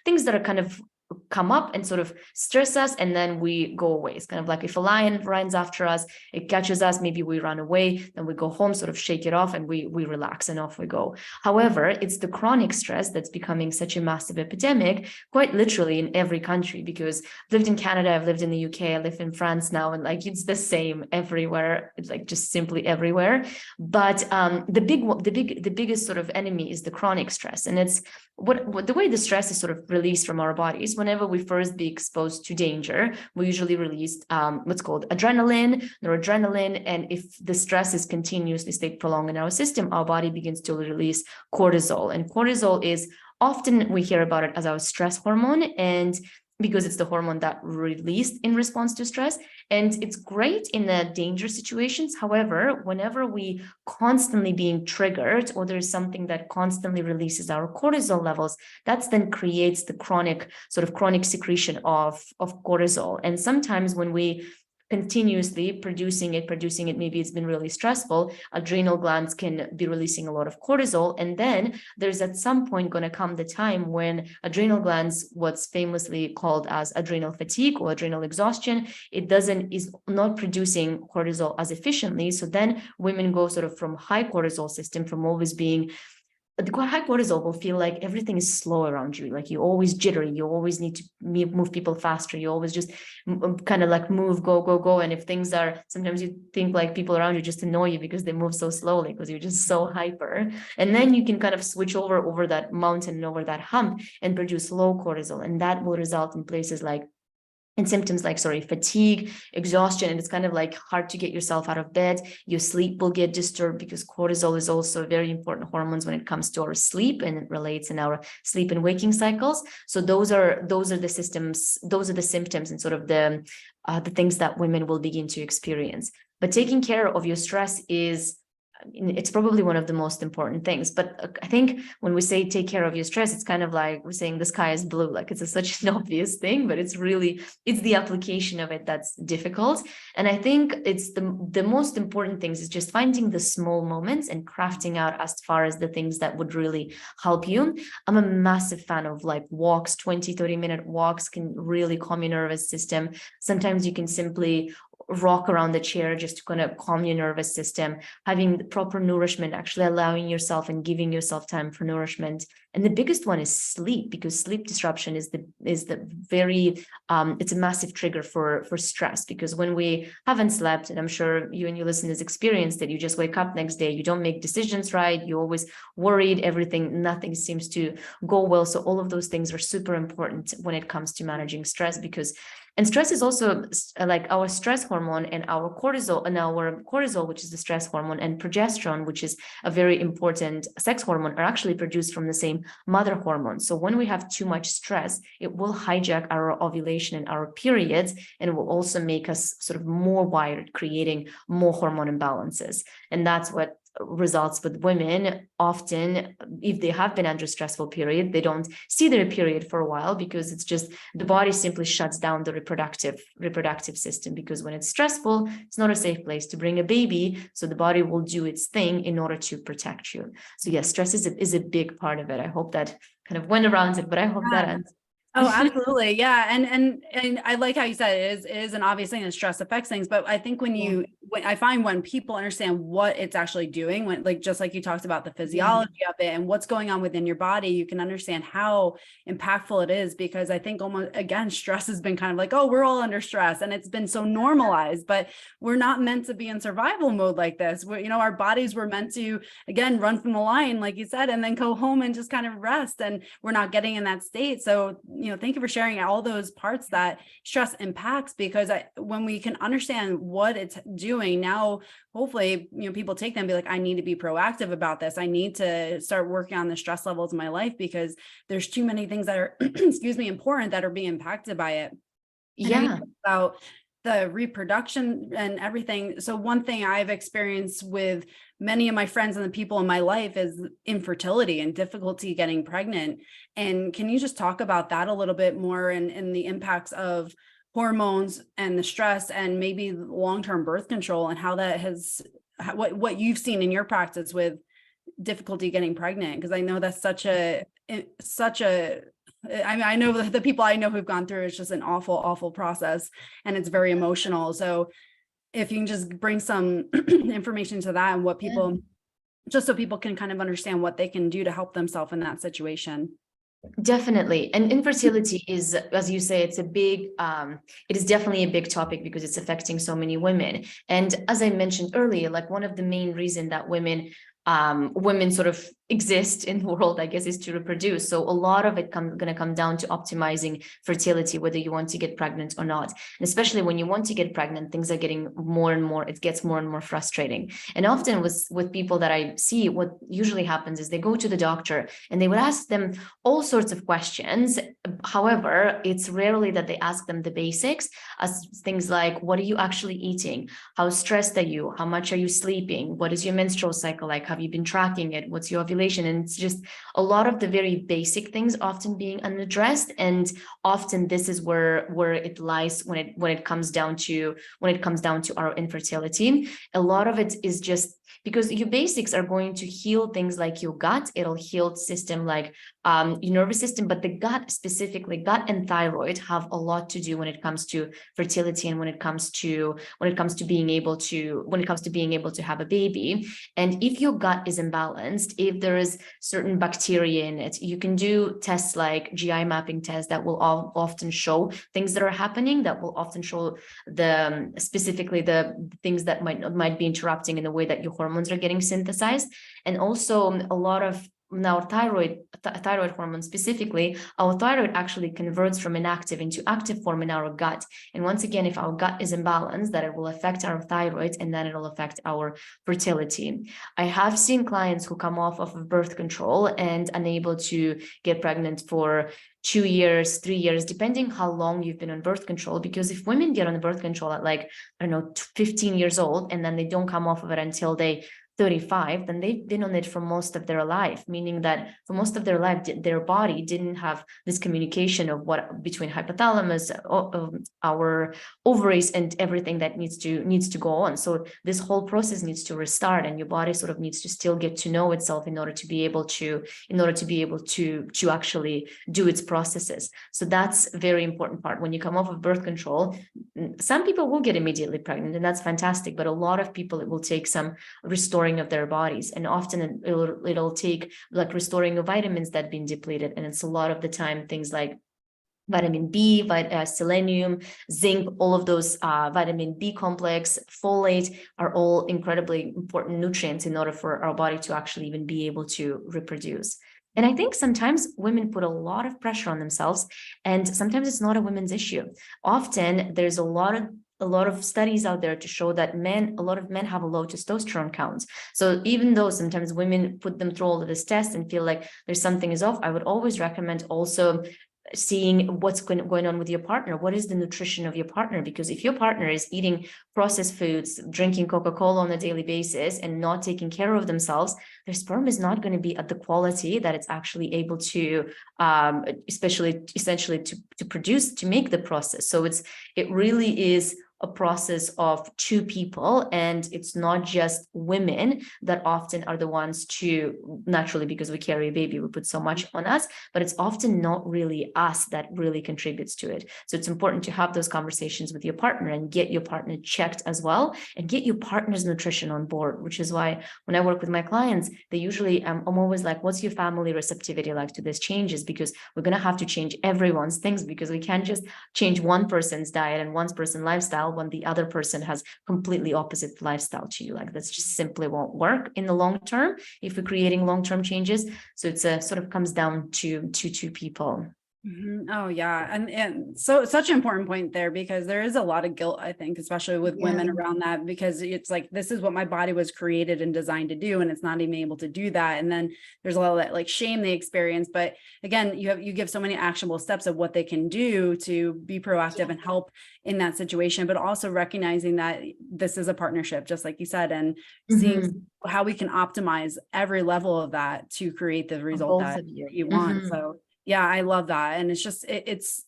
things that are kind of come up and sort of stress us, and then we go away. It's kind of like if a lion runs after us, it catches us, maybe we run away, then we go home, sort of shake it off, and we relax, and off we go. However, it's the chronic stress that's becoming such a massive epidemic, quite literally in every country, because I've lived in Canada, I've lived in the UK, I live in France now, and like it's the same everywhere. It's like just simply everywhere. But the biggest sort of enemy is the chronic stress, and it's what the way the stress is sort of released from our bodies. Whenever we first be exposed to danger, we usually release what's called adrenaline, noradrenaline, and if the stress is continuously stayed prolonged in our system, our body begins to release cortisol. And cortisol is often, we hear about it as our stress hormone, and because it's the hormone that released in response to stress, and it's great in the danger situations. However, whenever we constantly being triggered, or there's something that constantly releases our cortisol levels, that's then creates the chronic secretion of cortisol. And sometimes when we continuously producing it, maybe it's been really stressful, adrenal glands can be releasing a lot of cortisol, and then there's at some point going to come the time when adrenal glands, what's famously called as adrenal fatigue or adrenal exhaustion, is not producing cortisol as efficiently. So then women go sort of from high cortisol system, from always being the high cortisol will feel like everything is slow around you, like you're always jittery, you always need to move people faster, you always just kind of like move, go, and if things are, sometimes you think like people around you just annoy you because they move so slowly because you're just so hyper, and then you can kind of switch over that mountain and over that hump and produce low cortisol, and that will result in places like and symptoms like, fatigue, exhaustion, and it's kind of like hard to get yourself out of bed. Your sleep will get disturbed because cortisol is also a very important hormones when it comes to our sleep, and it relates in our sleep and waking cycles. So those are the symptoms and sort of the things that women will begin to experience. But taking care of your stress it's probably one of the most important things. But I think when we say take care of your stress, it's kind of like we're saying the sky is blue, like it's such an obvious thing, but it's the application of it that's difficult. And I think it's the most important things is just finding the small moments and crafting out as far as the things that would really help you. I'm a massive fan of like walks. 20-30 minute walks can really calm your nervous system. Sometimes you can simply rock around the chair just to kind of calm your nervous system, having the proper nourishment, actually allowing yourself and giving yourself time for nourishment. And the biggest one is sleep, because sleep disruption is the very it's a massive trigger for stress, because when we haven't slept, and I'm sure you and your listeners experienced it, you just wake up next day, you don't make decisions right, you're always worried, nothing seems to go well. So all of those things are super important when it comes to managing stress, because stress is also like our stress hormone and our cortisol, which is the stress hormone, and progesterone, which is a very important sex hormone, are actually produced from the same mother hormone. So when we have too much stress, it will hijack our ovulation and our periods, and it will also make us sort of more wired, creating more hormone imbalances. And that's what results with women. Often, if they have been under a stressful period, they don't see their period for a while, because it's just the body simply shuts down the reproductive system, because when it's stressful, it's not a safe place to bring a baby, so the body will do its thing in order to protect you. So yes, stress is a big part of it. I hope that kind of went around it, but I hope that answers. Oh, absolutely. Yeah. And I like how you said it is, and obviously the stress affects things, but I think when I find when people understand what it's actually doing, when like, just like you talked about the physiology of it and what's going on within your body, you can understand how impactful it is, because I think almost, again, stress has been kind of like, oh, we're all under stress and it's been so normalized, but we're not meant to be in survival mode like this. Our bodies were meant to, again, run from the lion, like you said, and then go home and just kind of rest. And we're not getting in that state. So, thank you for sharing all those parts that stress impacts, because when we can understand what it's doing now, hopefully, people take them and be like, I need to be proactive about this. I need to start working on the stress levels in my life, because there's too many things that are, excuse me, important that are being impacted by it. Yeah. About the reproduction and everything. So one thing I've experienced with many of my friends and the people in my life is infertility and difficulty getting pregnant. And can you just talk about that a little bit more, and the impacts of hormones and the stress and maybe long-term birth control, and how that has, what you've seen in your practice with difficulty getting pregnant? Because I know that's such a I know the people I know who've gone through, it's just an awful, awful process, and it's very emotional. So if you can just bring some information to that, and what people, just so people can kind of understand what they can do to help themselves in that situation. Definitely. And infertility is, as you say, it is definitely a big topic, because it's affecting so many women. And as I mentioned earlier, like one of the main reasons that women sort of exist in the world, I guess, is to reproduce. So a lot of it going to come down to optimizing fertility, whether you want to get pregnant or not. And especially when you want to get pregnant, things are getting more and more, it gets more and more frustrating. And often with people that I see, what usually happens is they go to the doctor and they would ask them all sorts of questions. However, it's rarely that they ask them the basics, as things like, what are you actually eating? How stressed are you? How much are you sleeping? What is your menstrual cycle like? Have you been tracking it? What's your ovulation? And it's just a lot of the very basic things often being unaddressed. And often this is where it lies when it comes down to our infertility. A lot of it is just because your basics are going to heal things like your gut. It'll heal system like your nervous system, but the gut, specifically gut and thyroid, have a lot to do when it comes to fertility, and when it comes to being able to have a baby. And if your gut is imbalanced, if there is certain bacteria in it, you can do tests like GI mapping tests that will often show things that are happening, that will often show specifically the things that might be interrupting in the way that your hormones are getting synthesized. And also a lot of now thyroid hormone specifically, our thyroid actually converts from inactive into active form in our gut. And once again, if our gut is imbalanced, that it will affect our thyroid, and then it'll affect our fertility. I have seen clients who come off of birth control and unable to get pregnant for 2 years, 3 years, depending how long you've been on birth control. Because if women get on birth control at 15 years old, and then they don't come off of it until they 35, then they've been on it for most of their life, meaning that for most of their life, their body didn't have this communication of what between hypothalamus, our ovaries, and everything that needs to go on. So this whole process needs to restart, and your body sort of needs to still get to know itself in order to be able to actually do its processes. So that's a very important part. When you come off of birth control, some people will get immediately pregnant, and that's fantastic, but a lot of people, it will take some restoring of their bodies, and often it'll take like restoring of vitamins that have been depleted, and it's a lot of the time things like vitamin B, selenium, zinc, all of those, vitamin B complex, folate are all incredibly important nutrients in order for our body to actually even be able to reproduce. And I think sometimes women put a lot of pressure on themselves, and sometimes it's not a women's issue. Often there's a lot of studies out there to show that a lot of men have a low testosterone count. So even though sometimes women put them through all of this test and feel like there's something is off, I would always recommend also seeing what's going on with your partner. What is the nutrition of your partner? Because if your partner is eating processed foods, drinking Coca-Cola on a daily basis, and not taking care of themselves, their sperm is not going to be at the quality that it's actually able to, essentially to produce, to make the process. So it really is a process of two people, and it's not just women that often are the ones to, naturally, because we carry a baby, we put so much on us, but it's often not really us that really contributes to it. So it's important to have those conversations with your partner and get your partner checked as well, and get your partner's nutrition on board, which is why when I work with my clients, they usually, I'm always like, what's your family receptivity like to these changes? Because we're going to have to change everyone's things, because we can't just change one person's diet and one person's lifestyle when the other person has completely opposite lifestyle to you. Like, that's just simply won't work in the long term if we're creating long-term changes. So it's a sort of comes down to two people. Oh yeah. And so such an important point there, because there is a lot of guilt, I think, especially with women around that, because it's like, this is what my body was created and designed to do, and it's not even able to do that. And then there's a lot of that like shame they experience. But again, you give so many actionable steps of what they can do to be proactive and help in that situation, but also recognizing that this is a partnership, just like you said, and seeing how we can optimize every level of that to create the result that you want. So yeah, I love that. And it's just, it's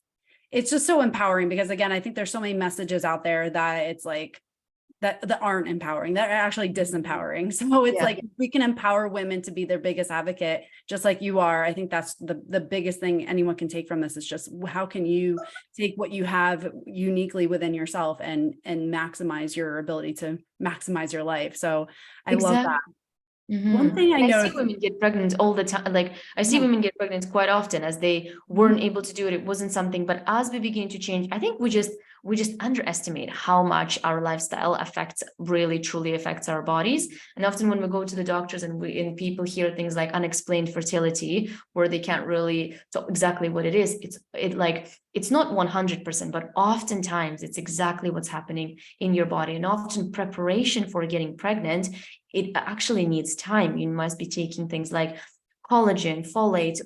just so empowering, because again, I think there's so many messages out there that it's like, that aren't empowering, that are actually disempowering. So it's like, we can empower women to be their biggest advocate, just like you are. I think that's the biggest thing anyone can take from this, is just how can you take what you have uniquely within yourself and maximize your ability to maximize your life. So I love that. One thing I see noticed, women get pregnant all the time. Like, I see women get pregnant quite often, as they weren't able to do it. It wasn't something, but as we begin to change, I think we just underestimate how much our lifestyle really truly affects our bodies. And often when we go to the doctors and people hear things like unexplained fertility, where they can't really talk exactly what it is, it's not 100%, but oftentimes it's exactly what's happening in your body. And often preparation for getting pregnant, it actually needs time. You must be taking things like collagen, folate,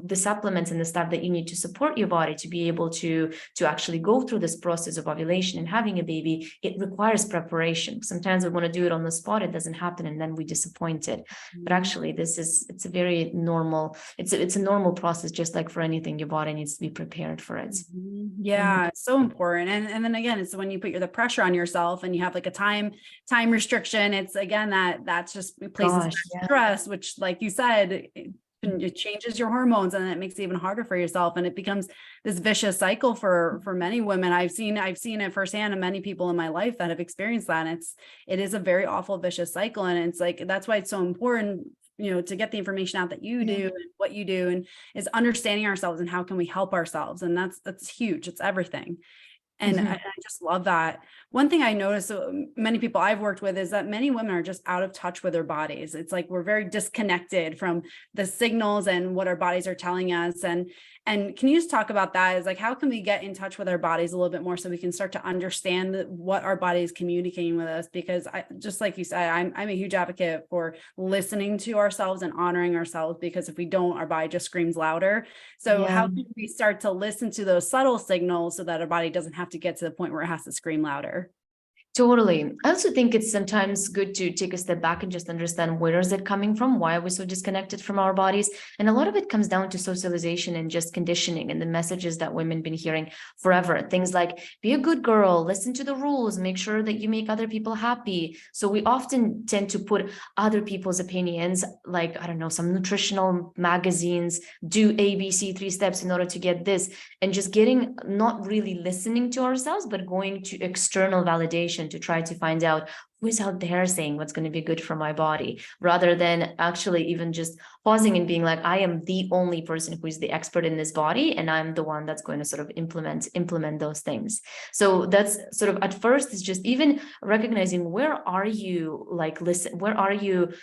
the supplements and the stuff that you need to support your body to be able to actually go through this process of ovulation and having a baby. It requires preparation. Sometimes we want to do it on the spot, it doesn't happen, and then we're disappointed. But actually, it's a very normal, it's a normal process, just like for anything, your body needs to be prepared for it. Yeah, it's so important. And then again, it's when you put the pressure on yourself and you have like a time restriction, it's again, that's just places stress, which, like you said, it changes your hormones, and it makes it even harder for yourself. And it becomes this vicious cycle for many women. I've seen it firsthand, and many people in my life that have experienced that. And it is a very awful, vicious cycle. And it's like, that's why it's so important, to get the information out that you do and what you do, and is understanding ourselves and how can we help ourselves. And that's huge. It's everything. And I just love that. One thing I notice, many people I've worked with, is that many women are just out of touch with their bodies. It's like, we're very disconnected from the signals and what our bodies are telling us. And can you just talk about that? Is like, how can we get in touch with our bodies a little bit more, so we can start to understand what our body is communicating with us? Because just like you said, I'm a huge advocate for listening to ourselves and honoring ourselves, because if we don't, our body just screams louder. So how can we start to listen to those subtle signals so that our body doesn't have to get to the point where it has to scream louder? Totally. I also think it's sometimes good to take a step back and just understand where is it coming from? Why are we so disconnected from our bodies? And a lot of it comes down to socialization and just conditioning and the messages that women been hearing forever. Things like be a good girl, listen to the rules, make sure that you make other people happy. So we often tend to put other people's opinions, like, I don't know, some nutritional magazines, do ABC 3 steps in order to get this, and just getting not really listening to ourselves, but going to external validation to try to find out who is out there saying what's going to be good for my body, rather than actually even just pausing and being like, I am the only person who is the expert in this body, and I'm the one that's going to sort of implement those things. So that's sort of, at first, it's just even recognizing, where are you, like, listen, where are you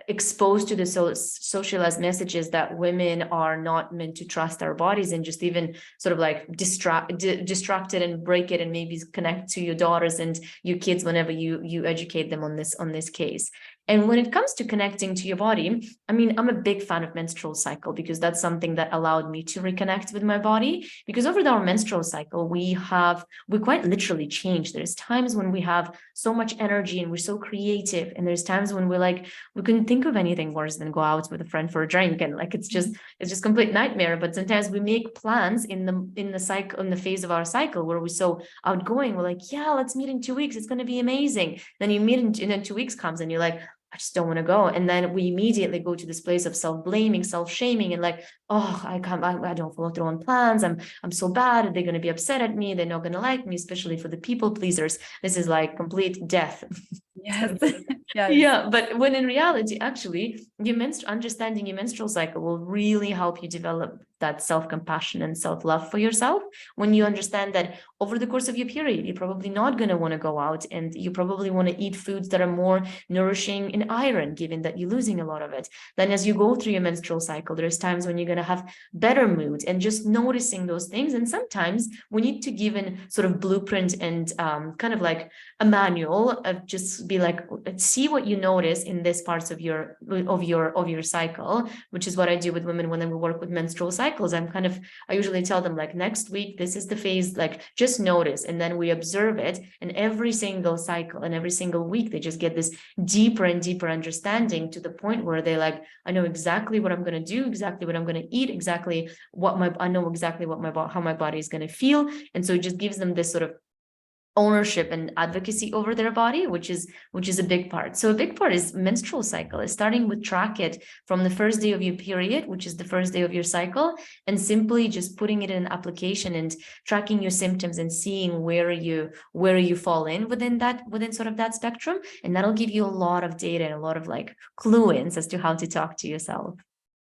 exposed to the socialized messages that women are not meant to trust our bodies, and just even sort of like distracted and break it, and maybe connect to your daughters and your kids whenever you educate them on this case. And when it comes to connecting to your body, I mean, I'm a big fan of menstrual cycle, because that's something that allowed me to reconnect with my body. Because over our menstrual cycle, we quite literally change. There's times when we have so much energy and we're so creative, and there's times when we're like, we couldn't think of anything worse than go out with a friend for a drink, and like it's just complete nightmare. But sometimes we make plans in the cycle, in the phase of our cycle where we're so outgoing. We're like, yeah, let's meet in 2 weeks, it's going to be amazing. Then you meet and then 2 weeks comes and you're like, I just don't want to go. And then we immediately go to this place of self-blaming, self-shaming, and like, oh, I don't follow through on plans. I'm so bad. They're going to be upset at me. They're not going to like me, especially for the people pleasers. This is like complete death. Yes. Yes. Yeah, but when in reality, actually, understanding your menstrual cycle will really help you develop that self-compassion and self-love for yourself. When you understand that over the course of your period, you're probably not going to want to go out, and you probably want to eat foods that are more nourishing in iron, given that you're losing a lot of it. Then as you go through your menstrual cycle, there's times when you're going to have better mood, and just noticing those things. And sometimes we need to give in sort of blueprint and kind of like a manual of just be like, see what you notice in this parts of your cycle, which is what I do with women when we work with menstrual cycles. I usually tell them, like, next week, this is the phase, like, just notice, and then we observe it. And every single cycle and every single week, they just get this deeper and deeper understanding, to the point where they're like, I know exactly what I'm going to do, exactly what I'm going to eat, I know exactly how my body is going to feel. And so it just gives them this sort of ownership and advocacy over their body, which is a big part. So a big part is menstrual cycle, is starting with track it from the first day of your period, which is the first day of your cycle, and simply just putting it in an application and tracking your symptoms and seeing where you fall in within sort of that spectrum. And that'll give you a lot of data and a lot of like clue-ins as to how to talk to yourself.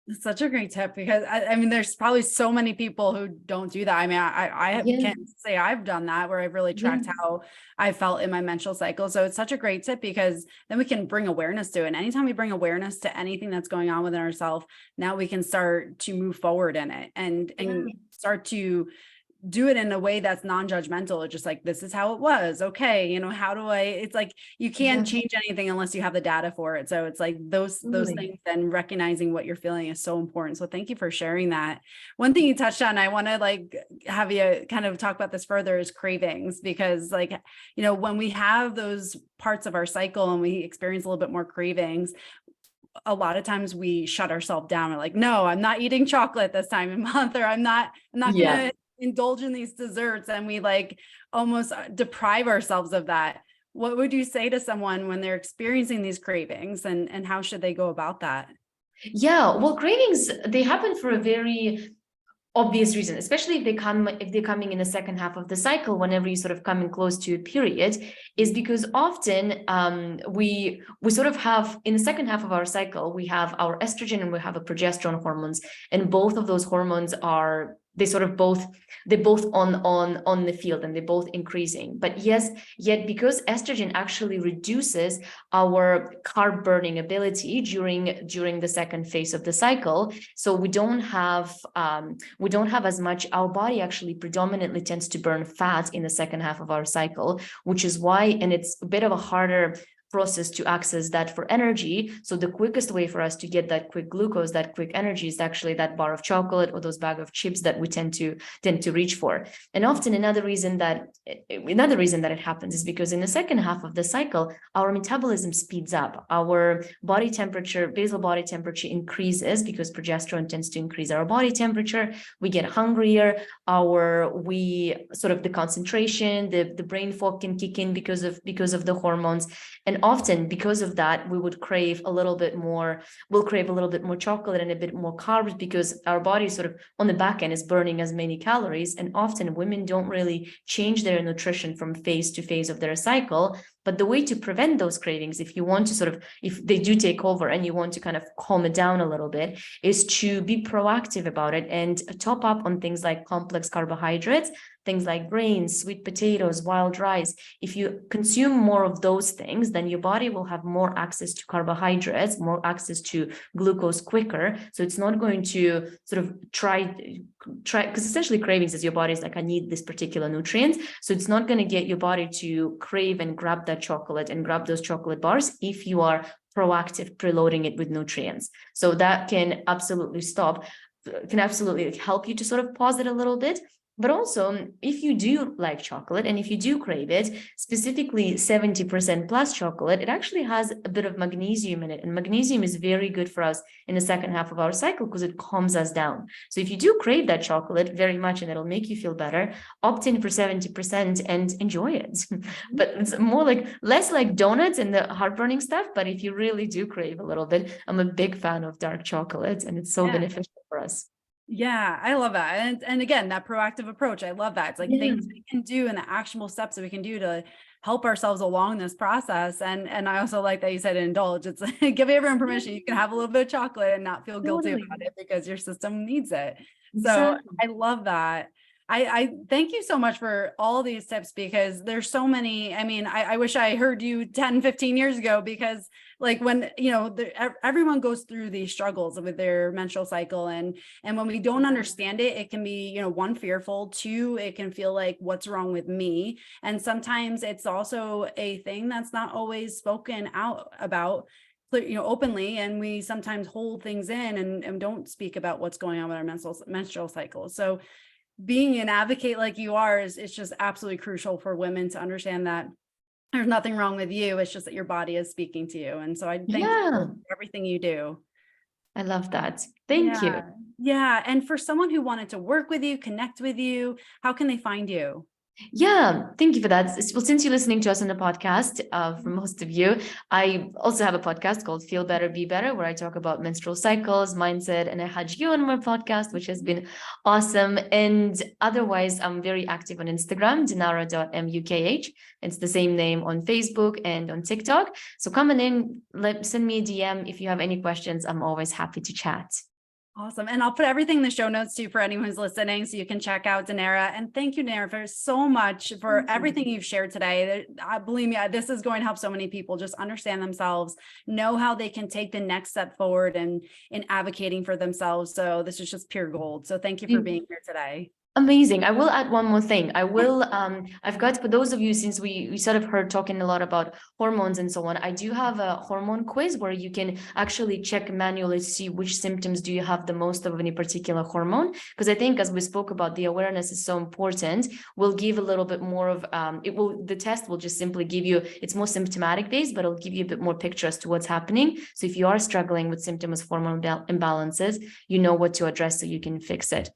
It's such a great tip, because I mean, there's probably so many people who don't do that. I mean, I can't say I've done that, where I've really tracked how I felt in my menstrual cycle. So it's such a great tip, because then we can bring awareness to it. And anytime we bring awareness to anything that's going on within ourselves, now we can start to move forward in it and start to do it in a way that's non-judgmental. It's just like, this is how it was. Okay. You know, it's like, you can't change anything unless you have the data for it. So it's like those things, and recognizing what you're feeling is so important. So thank you for sharing that. One thing you touched on, I want to like have you kind of talk about this further, is cravings, because like, you know, when we have those parts of our cycle and we experience a little bit more cravings, a lot of times we shut ourselves down. We're like, no, I'm not eating chocolate this time of month, or I'm not gonna indulge in these desserts, and we like almost deprive ourselves of that. What would you say to someone when they're experiencing these cravings, and how should they go about that? Yeah, well, cravings, they happen for a very obvious reason, especially if they're coming in the second half of the cycle, whenever you sort of coming close to a period, is because often we sort of have, in the second half of our cycle, we have our estrogen and we have a progesterone hormones, and both of those hormones are they're both on the field, and they're both increasing. But yet because estrogen actually reduces our carb burning ability during the second phase of the cycle, so we don't have as much. Our body actually predominantly tends to burn fat in the second half of our cycle, which is why, and it's a bit of a harder process to access that for energy. So the quickest way for us to get that quick glucose, that quick energy, is actually that bar of chocolate or those bag of chips that we tend to reach for. And often another reason that it happens is because in the second half of the cycle, our metabolism speeds up. Our body temperature, basal body temperature, increases because progesterone tends to increase our body temperature. We get hungrier. The concentration, the brain fog can kick in because of the hormones. And often because of that, we'll crave a little bit more chocolate and a bit more carbs, because our body sort of on the back end is burning as many calories. And often women don't really change their nutrition from phase to phase of their cycle. But the way to prevent those cravings, if you want to if they do take over and you want to kind of calm it down a little bit, is to be proactive about it and top up on things like complex carbohydrates, things like grains, sweet potatoes, wild rice. If you consume more of those things, then your body will have more access to carbohydrates, more access to glucose quicker. So it's not going to sort of try, because essentially cravings is your body's like, I need this particular nutrient. So it's not going to get your body to crave and grab that chocolate and grab those chocolate bars if you are proactive, preloading it with nutrients. So that can absolutely help you to sort of pause it a little bit. But also, if you do like chocolate and if you do crave it, specifically 70% plus chocolate, it actually has a bit of magnesium in it. And magnesium is very good for us in the second half of our cycle because it calms us down. So if you do crave that chocolate very much and it'll make you feel better, opt in for 70% and enjoy it. But it's less like donuts and the heartburning stuff. But if you really do crave a little bit, I'm a big fan of dark chocolate, and it's so beneficial for us. Yeah, I love that. And again, that proactive approach, I love that. It's like things we can do and the actionable steps that we can do to help ourselves along this process. And I also like that you said indulge. It's like give everyone permission. You can have a little bit of chocolate and not feel guilty about it because your system needs it. So I love that. I thank you so much for all these tips, because there's so many. I mean, I wish I heard you 10, 15 years ago, because like when, everyone goes through these struggles with their menstrual cycle. And when we don't understand it, it can be, one, fearful, two, it can feel like what's wrong with me. And sometimes it's also a thing that's not always spoken out about, openly. And we sometimes hold things in and don't speak about what's going on with our menstrual cycle. So being an advocate like you are is just absolutely crucial for women to understand that there's nothing wrong with you. It's just that your body is speaking to you. And so I thank you for everything you do. I love that. Thank you. Yeah. And for someone who wanted to work with you, connect with you, how can they find you? Yeah, thank you for that. Well, since you're listening to us on the podcast, for most of you, I also have a podcast called Feel Better, Be Better, where I talk about menstrual cycles, mindset, and I had you on my podcast, which has been awesome. And otherwise, I'm very active on Instagram, dinara.mukh. It's the same name on Facebook and on TikTok. So come on in, send me a DM if you have any questions. I'm always happy to chat. Awesome. And I'll put everything in the show notes too for anyone who's listening, so you can check out Dinara. And thank you, Dinara, for so much for everything you've shared today. Believe me, this is going to help so many people just understand themselves, know how they can take the next step forward and in advocating for themselves. So this is just pure gold. So thank you for being here today. Amazing. I will add one more thing. I've got, for those of you, since we sort of heard talking a lot about hormones and so on, I do have a hormone quiz where you can actually check manually to see which symptoms do you have the most of any particular hormone. Because I think, as we spoke about, the awareness is so important. We'll give a little bit more of, the test will just simply give you, it's more symptomatic based, but it'll give you a bit more picture as to what's happening. So if you are struggling with symptoms of hormonal imbalances, you know what to address so you can fix it.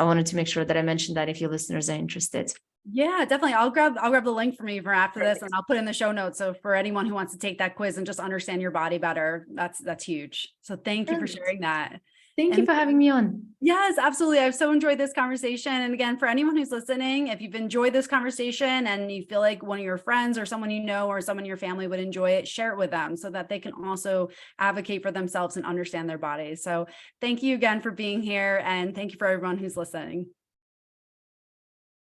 I wanted to make sure that I mentioned that if your listeners are interested. Yeah, definitely. I'll grab the link for me for after this, and I'll put in the show notes. So for anyone who wants to take that quiz and just understand your body better, that's huge. So thank you for sharing that. Thank you for having me on. Yes, absolutely. I've so enjoyed this conversation. And again, for anyone who's listening, if you've enjoyed this conversation and you feel like one of your friends or someone you know or someone in your family would enjoy it, share it with them so that they can also advocate for themselves and understand their bodies. So thank you again for being here. And thank you for everyone who's listening.